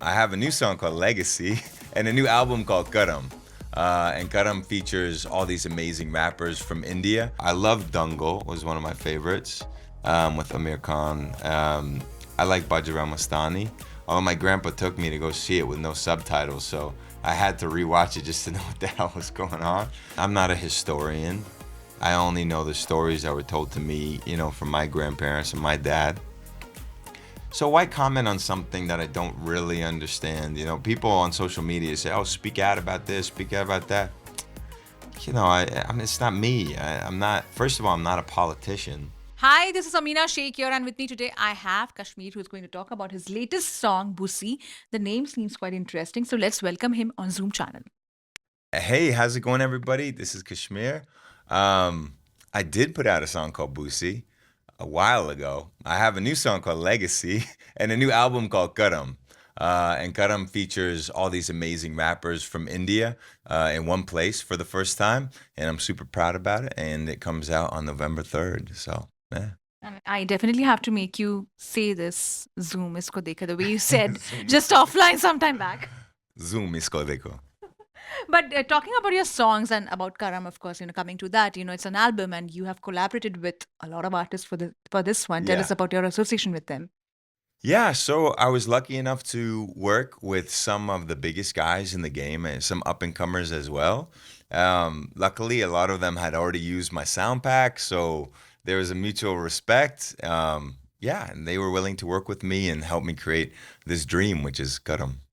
I have a new song called Legacy and a new album called Karam. And Karam features all these amazing rappers from India. I love Dangal, was one of my favorites, with Amir Khan. I like Bajirao Mastani. Although my grandpa took me to go see it with no subtitles, so I had to rewatch it just to know what the hell was going on. I'm not a historian. I only know the stories that were told to me, from my grandparents and my dad. So why comment on something that I don't really understand? People on social media say, "Oh, speak out about this, speak out about that." I mean, it's not me. I'm not. First of all, I'm not a politician. Hi, this is Amina Sheikh here, and with me today I have Kashmir, who's going to talk about his latest song, Busi. The name seems quite interesting, so let's welcome him on Zoom channel. Hey, how's it going, everybody? This is Kashmir. I did put out a song called Boosie a while ago. I have a new song called Legacy and a new album called Karam. And Karam features all these amazing rappers from India in one place for the first time. And I'm super proud about it. And it comes out on November 3rd. So, yeah. And I definitely have to make you say this, Zoom isko dekha, the way you said just offline sometime back. Zoom isko dekho. But talking about your songs and about Karam, of course, coming to that, it's an album and you have collaborated with a lot of artists for this one. Tell us Yeah. about your association with them. Yeah, so I was lucky enough to work with some of the biggest guys in the game and some up and comers as well. Luckily, a lot of them had already used my sound pack, so there was a mutual respect. Yeah, and they were willing to work with me and help me create this dream, which is Karam.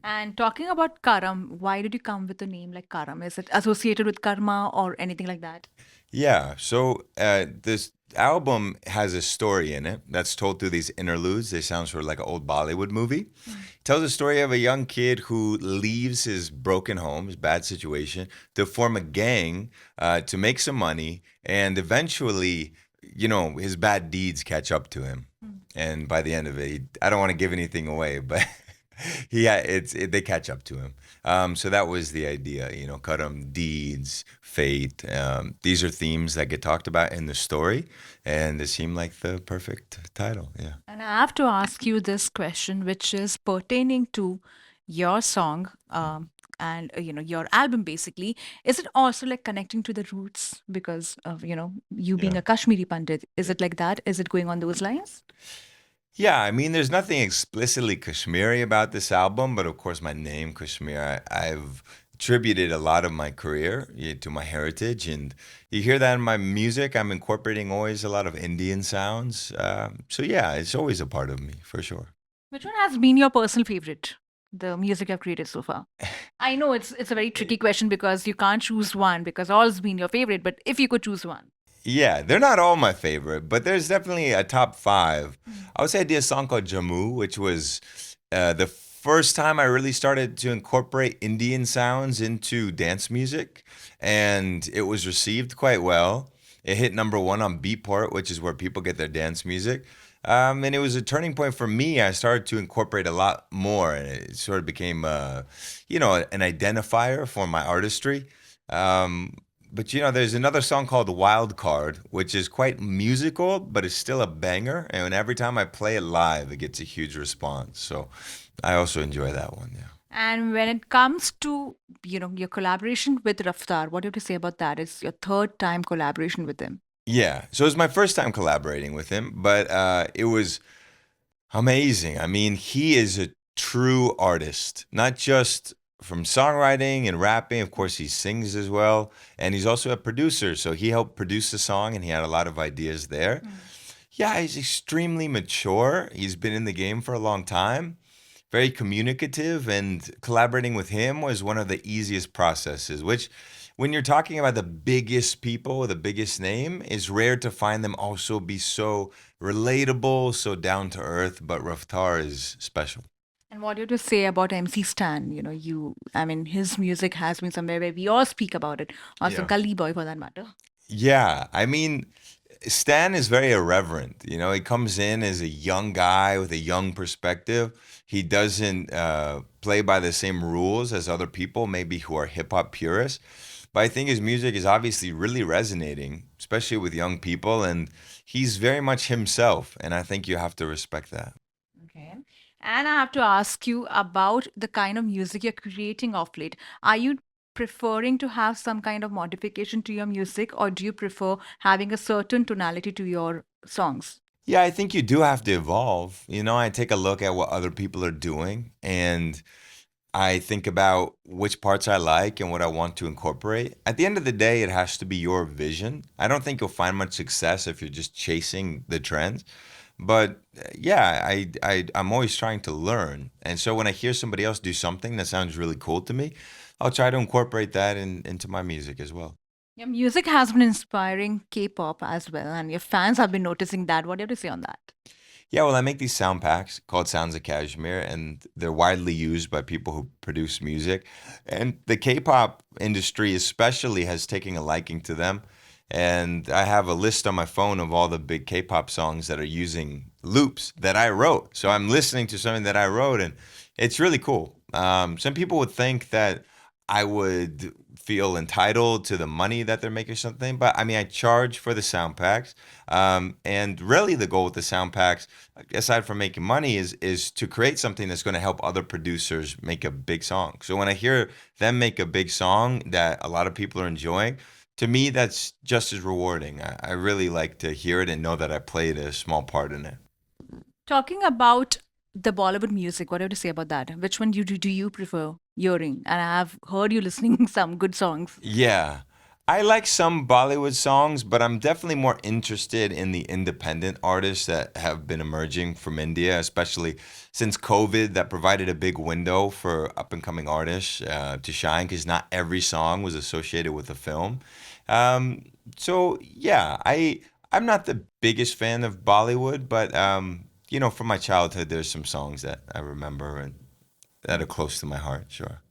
And talking about Karam, why did you come with a name like Karam? Is it associated with karma or anything like that? Yeah, so this album has a story in it that's told through these interludes. They sound sort of like an old Bollywood movie. It tells the story of a young kid who leaves his broken home, his bad situation, to form a gang to make some money, and eventually, his bad deeds catch up to him. And by the end of it, I don't want to give anything away, but they catch up to him. So that was the idea, Karam, deeds, fate. These are themes that get talked about in the story, and it seemed like the perfect title. Yeah. And I have to ask you this question, which is pertaining to your song and your album. Basically, is it also like connecting to the roots because of you being Yeah. a Kashmiri Pandit? Is it like that? Is it going on those lines? Yeah, I mean, there's nothing explicitly Kashmiri about this album, but of course, my name, Kashmir, I've attributed a lot of my career to my heritage. And you hear that in my music. I'm incorporating always a lot of Indian sounds. So, yeah, it's always a part of me, for sure. Which one has been your personal favorite? The music I've created so far. I know it's a very tricky question because you can't choose one because all's been your favorite. But if you could choose one. Yeah, they're not all my favorite, but there's definitely a top five. I would say I did a song called Jammu, which was the first time I really started to incorporate Indian sounds into dance music, and it was received quite well. It hit number one on Beatport, which is where people get their dance music. And it was a turning point for me. I started to incorporate a lot more, and it sort of became, an identifier for my artistry. Um, but there's another song called Wild Card, which is quite musical, but it's still a banger. And every time I play it live, it gets a huge response. So I also enjoy that one. Yeah. And when it comes to, your collaboration with Raftaar, what do you have to say about that? It's your third time collaboration with him. Yeah. So it was my first time collaborating with him, but it was amazing. I mean, he is a true artist, not just from songwriting and rapping. Of course, he sings as well. And he's also a producer. So he helped produce the song and he had a lot of ideas there. Yeah, he's extremely mature. He's been in the game for a long time, very communicative, and collaborating with him was one of the easiest processes, which when you're talking about the biggest people, the biggest name, is rare to find them also be so relatable, so down to earth, but Raftar is special. And what do you have to say about MC Stan? I mean, his music has been somewhere where we all speak about it. Also, Yeah. Gully Boy for that matter. Yeah, I mean, Stan is very irreverent. He comes in as a young guy with a young perspective. He doesn't play by the same rules as other people, maybe who are hip hop purists. But I think his music is obviously really resonating, especially with young people, and he's very much himself. And I think you have to respect that. Okay. And I have to ask you about the kind of music you're creating of late. Are you preferring to have some kind of modification to your music, or do you prefer having a certain tonality to your songs? Yeah, I think you do have to evolve. You know, I take a look at what other people are doing and I think about which parts I like and what I want to incorporate. At the end of the day, it has to be your vision. I don't think you'll find much success if you're just chasing the trends. But yeah, I'm always trying to learn. And so when I hear somebody else do something that sounds really cool to me, I'll try to incorporate that into my music as well. Your music has been inspiring K-pop as well, and your fans have been noticing that. What do you have to say on that? Yeah, well, I make these sound packs called Sounds of Kashmir, and they're widely used by people who produce music. And the K-pop industry, especially, has taken a liking to them. And I have a list on my phone of all the big K-pop songs that are using loops that I wrote. So I'm listening to something that I wrote, and it's really cool. Some people would think that I would feel entitled to the money that they're making or something, but I mean, I charge for the sound packs. And really, the goal with the sound packs, aside from making money, is to create something that's going to help other producers make a big song. So when I hear them make a big song that a lot of people are enjoying, to me, that's just as rewarding. I really like to hear it and know that I played a small part in it. Talking about the Bollywood music, what do you have to say about that? Which one do you prefer hearing? And I have heard you listening some good songs. Yeah. I like some Bollywood songs, but I'm definitely more interested in the independent artists that have been emerging from India, especially since COVID, that provided a big window for up and coming artists to shine because not every song was associated with a film. Um, so yeah, I'm not the biggest fan of Bollywood, but you know, from my childhood, there's some songs that I remember and that are close to my heart. Sure.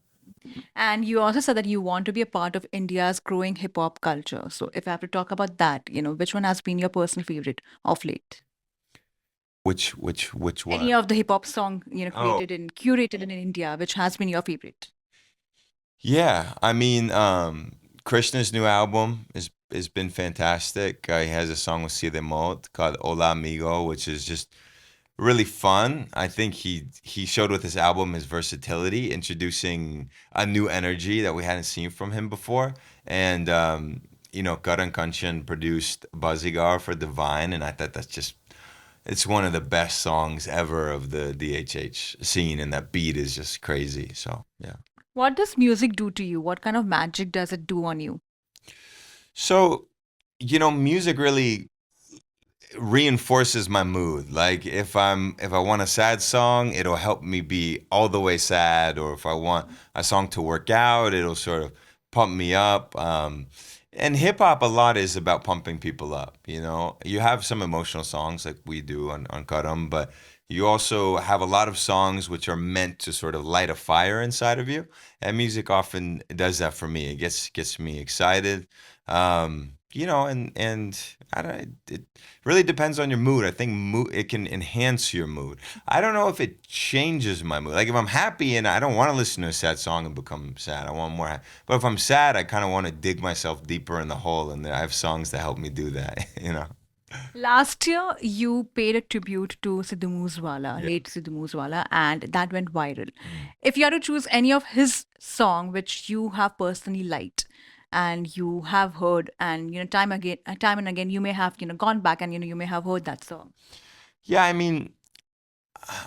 And you also said that you want to be a part of India's growing hip hop culture. So if I have to talk about that, which one has been your personal favorite of late? Which Any one? of the hip hop song, Oh, created and curated in India, which has been your favorite? yeah. I mean, Krishna's new album has been fantastic. He has a song with Sidhu Moosewala called Hola Amigo, which is just really fun. I think he showed with this album his versatility, introducing a new energy that we hadn't seen from him before. And you know, Karan Kanchan produced Buzzigar for Divine, and I thought that's just it's one of the best songs ever of the DHH scene, and that beat is just crazy. So yeah. What does music do to you? What kind of magic does it do on you? So, you know, music really reinforces my mood. Like if I want a sad song, it'll help me be all the way sad, or if I want a song to work out, it'll sort of pump me up. And hip hop a lot is about pumping people up. You know, you have some emotional songs like we do on Karam, but you also have a lot of songs which are meant to sort of light a fire inside of you. And music often does that for me. It gets me excited. You know, and I don't. It really depends on your mood. I think it can enhance your mood. I don't know if it changes my mood. Like if I'm happy and I don't want to listen to a sad song and become sad. I want more. But if I'm sad, I kind of want to dig myself deeper in the hole, and I have songs that help me do that. You know. Last year, you paid a tribute to Sidhu Moosewala, Yeah. late Sidhu Moosewala, and that went viral. Mm. If you had to choose any of his song which you have personally liked and you have heard, and time and again, you may have gone back and you may have heard that song. Yeah, I mean,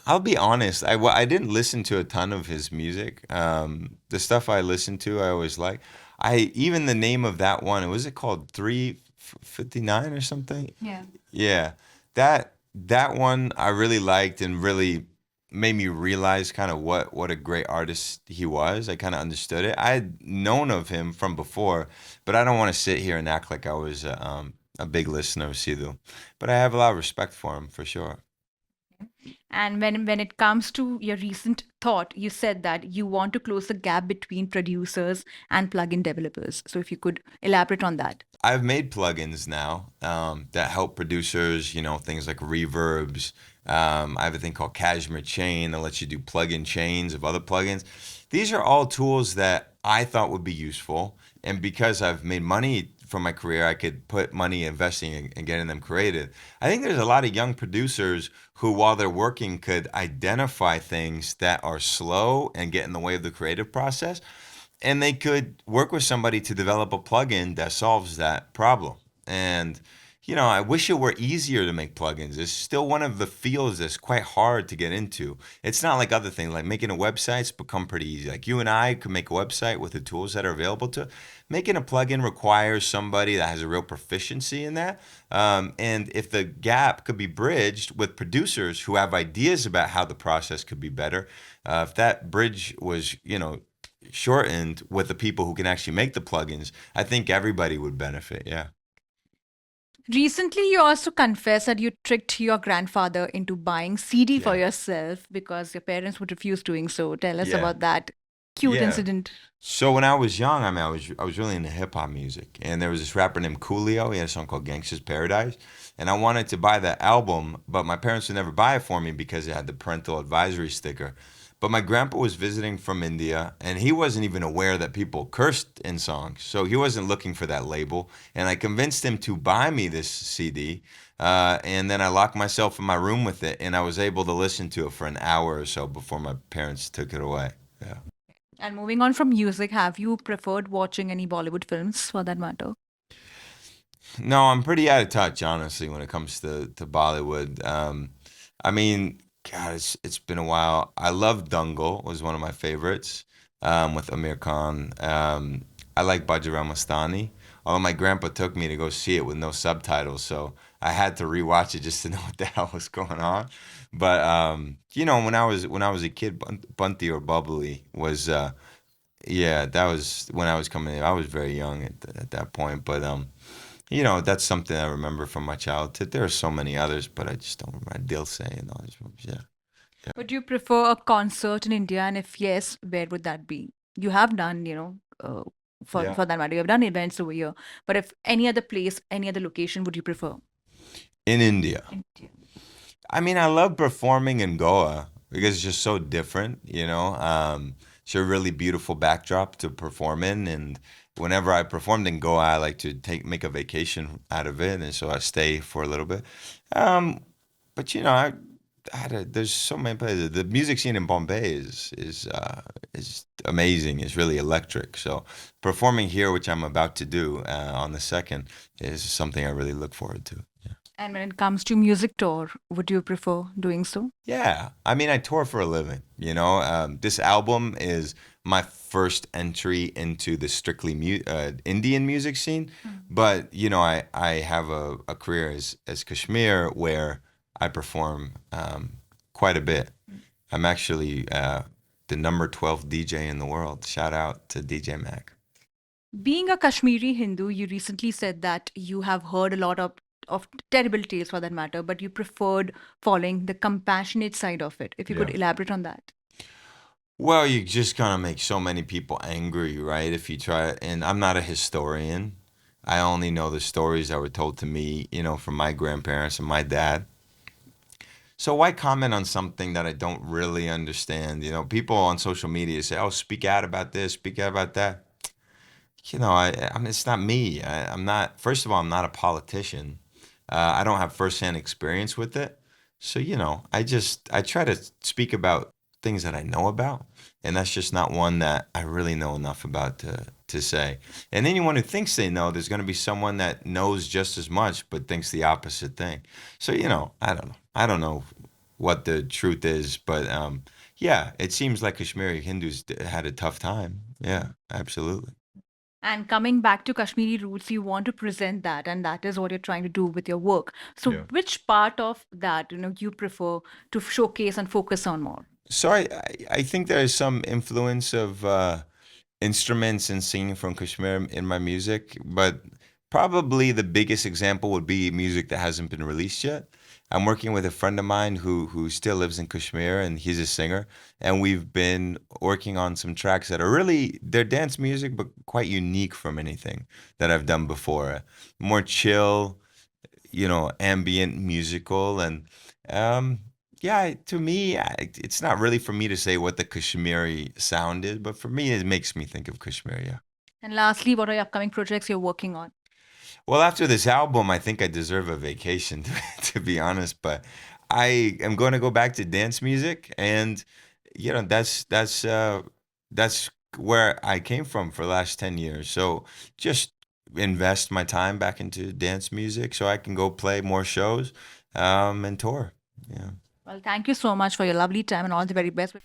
I'll be honest. I didn't listen to a ton of his music. The stuff I listened to, I always like. I even the name of that one. Was it called 359 or something? Yeah. Yeah, that one I really liked and really made me realize kind of what a great artist he was. I kind of understood it. I had known of him from before, but I don't want to sit here and act like I was a big listener of Sidhu. But I have a lot of respect for him for sure. And when it comes to your recent thought, you said that you want to close the gap between producers and plugin developers. So if you could elaborate on that. I've made plugins now that help producers, you know, things like reverbs. I have a thing called Kashmir Chain that lets you do plugin chains of other plugins. These are all tools that I thought would be useful. And because I've made money from my career, I could put money investing and getting them created. I think there's a lot of young producers who, while they're working, could identify things that are slow and get in the way of the creative process, and they could work with somebody to develop a plugin that solves that problem. And I wish it were easier to make plugins. It's still one of the fields that's quite hard to get into. It's not like other things, like making a website's become pretty easy. Like you and I could make a website with the tools that are available to. Making a plugin requires somebody that has a real proficiency in that. And if the gap could be bridged with producers who have ideas about how the process could be better, if that bridge was, shortened with the people who can actually make the plugins, I think everybody would benefit. Yeah. Recently, you also confessed that you tricked your grandfather into buying CD for Yeah. yourself because your parents would refuse doing so. Tell us Yeah. about that cute Yeah. incident. So when I was young, I mean, I was really into hip hop music, and there was this rapper named Coolio. He had a song called "Gangsta's Paradise," and I wanted to buy that album, but my parents would never buy it for me because it had the parental advisory sticker. But my grandpa was visiting from India, and he wasn't even aware that people cursed in songs, so he wasn't looking for that label. And I convinced him to buy me this CD, and then I locked myself in my room with it, and I was able to listen to it for an hour or so before my parents took it away. Yeah. And moving on from music, have you preferred watching any Bollywood films for that matter? No, I'm pretty out of touch, honestly, when it comes to Bollywood. I mean, God, it's been a while. I love Dangal was one of my favorites, with Amir Khan. I like Bajirao Mastani, although my grandpa took me to go see it with no subtitles, so I had to rewatch it just to know what the hell was going on. But when I was a kid, Bunty or Bubbly was yeah, that was when I was coming in. I was very young at that point, but that's something I remember from my childhood. There are so many others, but I just don't remember. Dil Se and all these movies. Yeah, yeah, Would you prefer a concert in India? And if yes, where would that be? You have done, yeah. for that matter, you have done events over here. But if any other place, any other location, would you prefer? In India, India. I mean, I love performing in Goa because it's just so different. It's a really beautiful backdrop to perform in, and whenever I performed in Goa, I like to make a vacation out of it, and so I stay for a little bit. Um, but there's so many places. The music scene in Bombay is amazing. It's really electric. So performing here, which I'm about to do on the second, is something I really look forward to. And when it comes to music tour, would you prefer doing so? Yeah, I mean, I tour for a living. This album is my first entry into the strictly Indian music scene, but I have a career as Kashmir where I perform quite a bit. I'm actually the number 12 DJ in the world. Shout out to DJ Mac. Being a Kashmiri Hindu, you recently said that you have heard a lot of terrible tales for that matter, but you preferred following the compassionate side of it. If you could Yeah. elaborate on that. Well, you just kind of make so many people angry, right? If you try, and I'm not a historian. I only know the stories that were told to me, from my grandparents and my dad. So why comment on something that I don't really understand? People on social media say, "Oh, speak out about this, speak out about that." I mean, it's not me. I'm not. First of all, I'm not a politician. I don't have firsthand experience with it. So I try to speak about things that I know about, and that's just not one that I really know enough about to say. And anyone who thinks they know, there's going to be someone that knows just as much but thinks the opposite thing. So I don't know. I don't know what the truth is, but yeah, it seems like Kashmiri Hindus had a tough time. Yeah, absolutely. And coming back to Kashmiri roots, you want to present that, and that is what you're trying to do with your work. So, Yeah. which part of that, you prefer to showcase and focus on more? So I think there is some influence of instruments and singing from Kashmir in my music, but probably the biggest example would be music that hasn't been released yet. I'm working with a friend of mine who still lives in Kashmir, and he's a singer, and we've been working on some tracks that are really they're dance music but quite unique from anything that I've done before. More chill, ambient musical, and um yeah, to me, it's not really for me to say what the Kashmiri sound is, but for me, it makes me think of Kashmir. Yeah. And lastly, what are your upcoming projects you're working on? Well, after this album, I think I deserve a vacation, to be honest. But I am going to go back to dance music, and that's where I came from for the last 10 years. So just invest my time back into dance music, so I can go play more shows, and tour. Yeah. Well, thank you so much for your lovely time and all the very best.